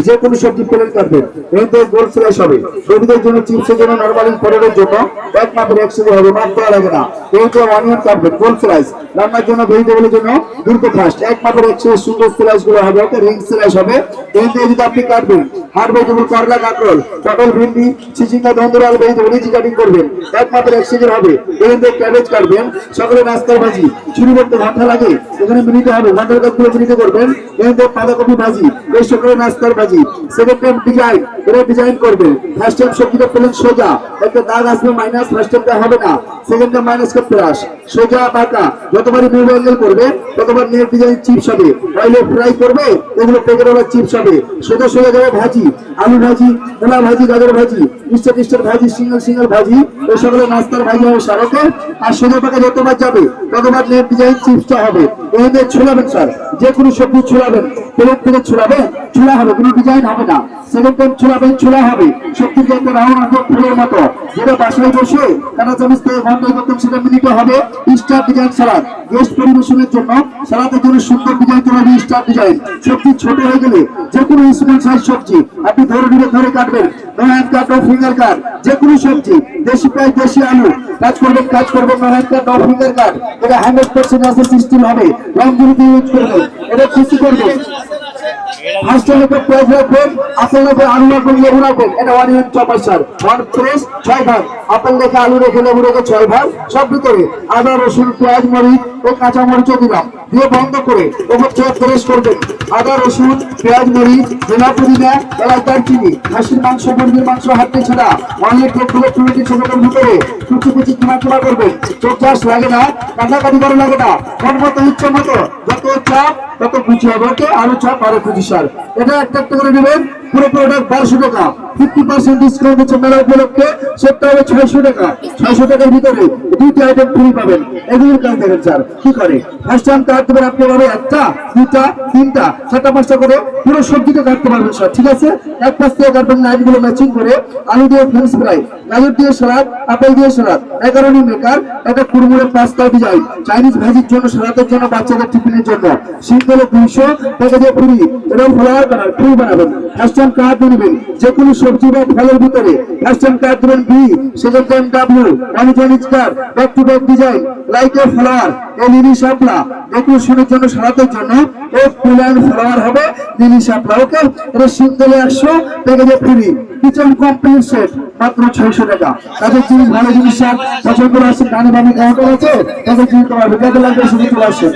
যে কোনো সবজি প্লেন কাটবেন এতে গোল স্লাইস হবে। সবজির জন্য চিপসের জন্য নরমালি পটেটোর জন্য এক মাপের 1 কেজি হবে, মাপ দেওয়া লাগে না। এতে অনিয়ন কাটবেন গোল স্লাইস, রান্নার জন্য ভেজিটেবলের জন্য দ্রুত ফাস্ট এক মাপের 1 কেজি সুন্দর স্লাইস গুলো হবে, ওটা রিং স্লাইস হবে। এতে যদি আপনি কাটবেন হাড় ভেজিটেবল করলা কাঁকরোল পটল ভিন্ডি চিচিঙ্গা ধন্দুর আলু ভেজিটেবল ইজি কাটিং করবেন এক মাপের 1 কেজি হবে। এতে ক্যাবেজ কাটবেন, সকালে নাস্তার ভাজি শুরু করতে ঘন্টা লাগে, এখানে মিনিটে হবে, ঘন্টার কাজগুলো মিনিটে করবেন। এতে বাঁধাকপি ভাজি এই সকালে নাস্তার ভাজি। সেকেন্ড টাইম ডিজাইন, এটা ডিজাইন করবেন। ফার্স্ট টাইম সবজিটা প্লেন সোজা, একটা দাগ আসবে মাইনাস, ফার্স্ট টাইমটা হবে না, second time minus k plus, সোজা বাঁকা যতবারই নিউ অ্যাঙ্গেল করবে ততবার নেট ডিজাইন চিপস হবে। অয়েলে ফ্রাই করবে এগুলো প্যাকেটওয়ালা চিপস হবে। সোজা সোজা যাবে ভাজি, আলু ভাজি, মূলা ভাজি, গাজর ভাজি, মিস্টার টিস্টার ভাজি, সিঙ্গেল সিঙ্গেল ভাজি এই সকালে নাস্তার ভাজি হবে সারকে। আর সোজা পাকা যতবার যাবে ততবার নেট ডিজাইন চিপসটা হবে। এখানে ছোলাবেন স্যার, যে কোনো সবজি ছোলাবেন, প্লেট থেকে ছোলাবেন, ছোলা হবে, কোনো ডিজাইন হবে না। সেকেন্ড টাইম ছোলাবেন, ছোলা হবে সবজিকে একটা রাউন্ড রাখো ফুলের মতো, যেটা বাসায় বসে কাঁটা চামচ থেকে ঘন্টায় করতেন সেটা মিনিটে হবে। স্টার ডিজাইন সালাদ গেস্ট পরিবেশনের জন্য, সালাদের জন্য সুন্দর ডিজাইন তৈরি হবে স্টার ডিজাইন। সবজি ছোট হয়ে গেলে যে কোনো স্মল সাইজ সবজি আপনি ধরে নিয়ে ধরে কাটবেন, হ্যান্ড কাট ও ফিঙ্গার কাট, যে কোনো সবজি দেশি পেঁয়াজ দেশি আলু কাজ করবেন হ্যান্ড কাট ও ফিঙ্গার কাট, এটা 100% আছে সিস্টেম হবে। রংগুলিতে ইউজ করবেন, এটা খুশি করবেন। ফার্স্ট টাইম একটা পেঁয়াজ রাখবেন, আপেল রেখে আলু রাখবেন, লেবু রাখবেন, এটা অনিয়ন চপার স্যার। 1 প্রেস 6 ভাগ, আপেল রেখে আলু রেখে লেবু রেখে 6 ভাগ, সব ভিতরে আদা রসুন পেঁয়াজ মরিচ ও কাঁচা মরিচও দিলাম, দিয়ে বন্ধ করে ওপর থেকে প্রেস করবেন। আদা রসুন পেঁয়াজ মরিচ ধনা পুদিনা এলাচ দারচিনি, খাসির মাংস মুরগির মাংস হাতে ছাড়া অনেক লোকগুলো 20 ভিতরে কুচি কুচি কিমা করবেন। চোখ চাষ লাগে না, কাটাকাটি করা লাগে না, মন মতো ইচ্ছা মতো যত চাপ তত কুচি হবে। ওকে আলু চাপ আরো কুচি সার, এটা একটা একটা করে নেবেন। পুরো প্রোডাক্ট 1200 টাকা, 50% ডিসকাউন্ট হচ্ছে মেলা উপলক্ষে, সেটা হবে 600 টাকা। 600 টাকার ভিতরে 2টি আইটেম ফ্রি পাবেন। এগুলোর কাজ দেখেন স্যার কি করে, ফার্স্ট টাইম কাটতে পারেন আপনি পাবেন 1টা 2টা 3টা 4টা 5টা করে পুরো সবজিটা কাটতে পারবেন স্যার, ঠিক আছে। এক পাশ থেকে কাটবেন লাইনগুলো ম্যাচিং করে, আলু দিয়ে ফ্রেঞ্চ ফ্রাই, গাজর দিয়ে সালাদ, আপেল দিয়ে সালাদ, ম্যাকারনি মেকার, একটা কুড়মুড়ে পাস্তা ডিজাইন, চাইনিজ ভাজির জন্য, সালাদের জন্য, বাচ্চাদের টিফিনের জন্য, সিঙ্গেলে 200 টাকা দিয়ে ফ্রি। এবং ফ্লাওয়ার বানান ফ্রি বানাবেন, ফার্স্ট টাইম কার্ড নেবেন যে কোনো সবজি বা ফলের ভিতরে, ফার্স্ট টাইম কার্ড দেবেন বি, সেকেন্ড টাইম ডাব্লিউ, অনিজনিজ card, back to back design, like a flower, a lily শাপলা, ডেকোরেশনের জন্য, সালাদের জন্য ও ফুলান ফ্লাওয়ার হবে লিলি শাপলা। ওকে, এটা সিঙ্গেলে 100 টাকা দিয়ে ফ্রি। কিচেন কমপ্লিট সেট মাত্র 600 টাকা। তাদের জিনিস ভালো জিনিস স্যার পছন্দ করে আসেন, গানে বামে কাউন্টার আছে, তাদের জিনিস পাবেন, যাদের লাগবে শুধু চলে আসেন।